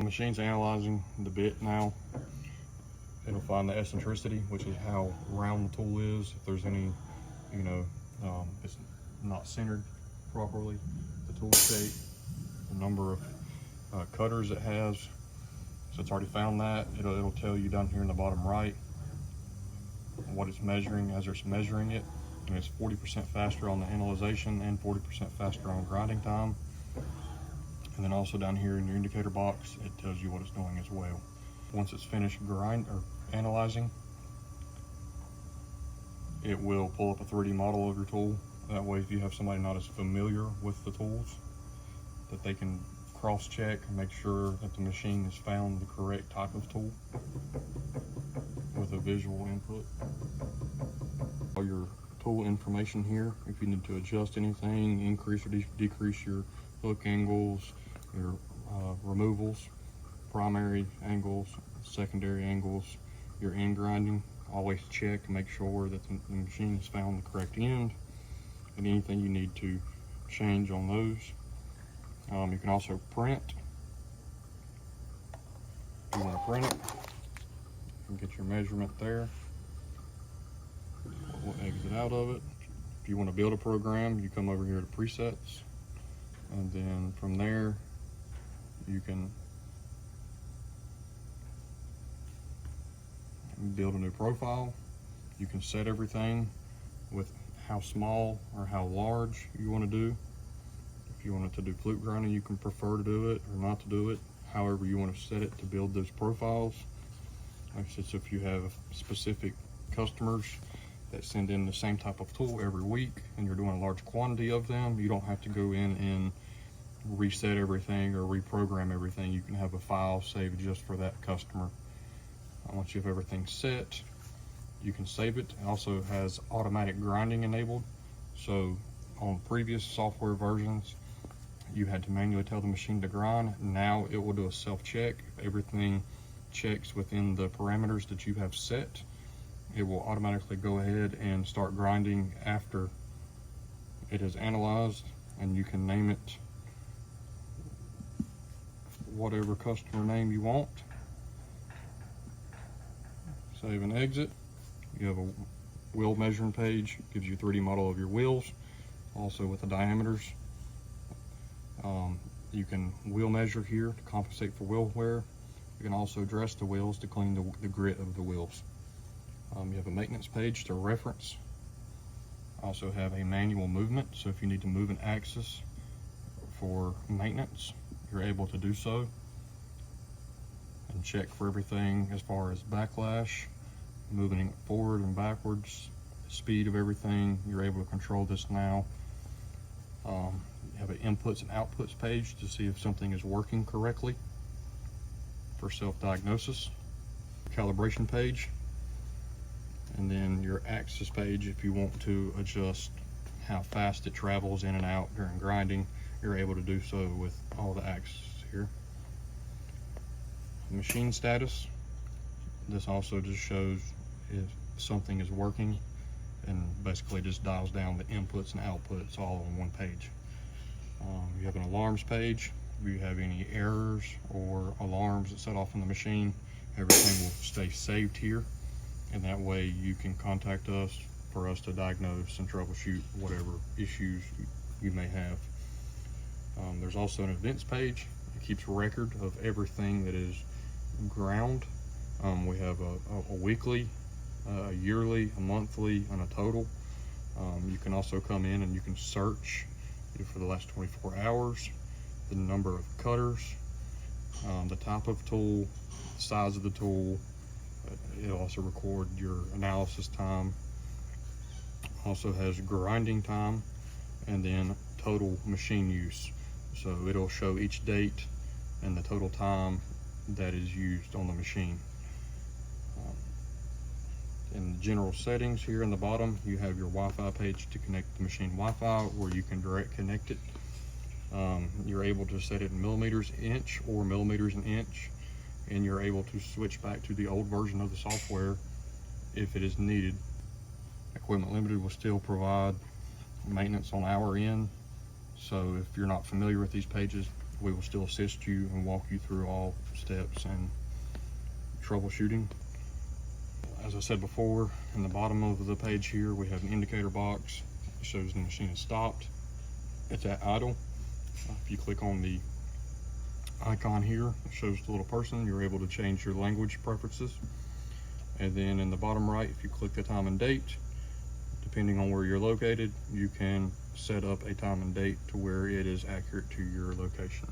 machine's analyzing the bit now. It'll find the eccentricity, which is how round the tool is. If there's any, it's not centered properly, the tool shape, the number of cutters it has. So it's already found that. It'll tell you down here in the bottom right what it's measuring as it's measuring it. And it's 40% faster on the analyzation and 40% faster on grinding time. And then also down here in your indicator box, it tells you what it's doing as well. Once it's finished analyzing, it will pull up a 3D model of your tool. That way, if you have somebody not as familiar with the tools, that they can cross-check and make sure that the machine has found the correct type of tool with a visual input. All your tool information here, if you need to adjust anything, increase or decrease your hook angles, your removals, primary angles, secondary angles, your end grinding. Always check and make sure that the machine has found the correct end, and anything you need to change on those. You can also print. If you want to print it, you can get your measurement there. We'll exit out of it. If you want to build a program, you come over here to presets, and then from there you can build a new profile. You can set everything with how small or how large you want to do. If you want it to do flute grinding, you can prefer to do it or not to do it, however you want to set it to build those profiles. Like I said, so if you have specific customers that send in the same type of tool every week and you're doing a large quantity of them, you don't have to go in and reset everything or reprogram everything. You can have a file saved just for that customer. Once you have everything set, you can save it. It also has automatic grinding enabled. So on previous software versions, you had to manually tell the machine to grind. Now it will do a self-check. If everything checks within the parameters that you have set, it will automatically go ahead and start grinding after it is analyzed, and you can name it whatever customer name you want. Save and exit. You have a wheel measuring page, gives you a 3D model of your wheels, also with the diameters. You can wheel measure here to compensate for wheel wear. You can also dress the wheels to clean the grit of the wheels. You have a maintenance page to reference. Also have a manual movement, so if you need to move an axis for maintenance, you're able to do so. And check for everything as far as backlash, moving it forward and backwards, the speed of everything. You're able to control this now. You have an inputs and outputs page to see if something is working correctly for self-diagnosis. Calibration page, and then your axis page if you want to adjust how fast it travels in and out during grinding. You're able to do so with all the axes here. Machine status. This also just shows if something is working, and basically just dials down the inputs and outputs all on one page. You have an alarms page. If you have any errors or alarms that set off in the machine, everything will stay saved here, and that way you can contact us for us to diagnose and troubleshoot whatever issues you may have. There's also an events page. It keeps record of everything that is ground. We have a weekly, a yearly, a monthly, and a total. You can also come in and you can search for the last 24 hours, the number of cutters, the type of tool, the size of the tool. It'll also record your analysis time. Also has grinding time, and then total machine use. So it'll show each date and the total time that is used on the machine. In the general settings here in the bottom, you have your Wi-Fi page to connect the machine Wi-Fi, where you can direct connect it. You're able to set it in millimeters inch or millimeters an inch, and you're able to switch back to the old version of the software if it is needed. Equipment Limited will still provide maintenance on our end, so if you're not familiar with these pages, We will still assist you and walk you through all steps and troubleshooting. As I said before, in the bottom of the page here, we have an indicator box. It shows the machine is stopped. It's at idle. If you click on the icon here, it shows the little person. You're able to change your language preferences. And then in the bottom right, if you click the time and date, depending on where you're located, you can set up a time and date to where it is accurate to your location.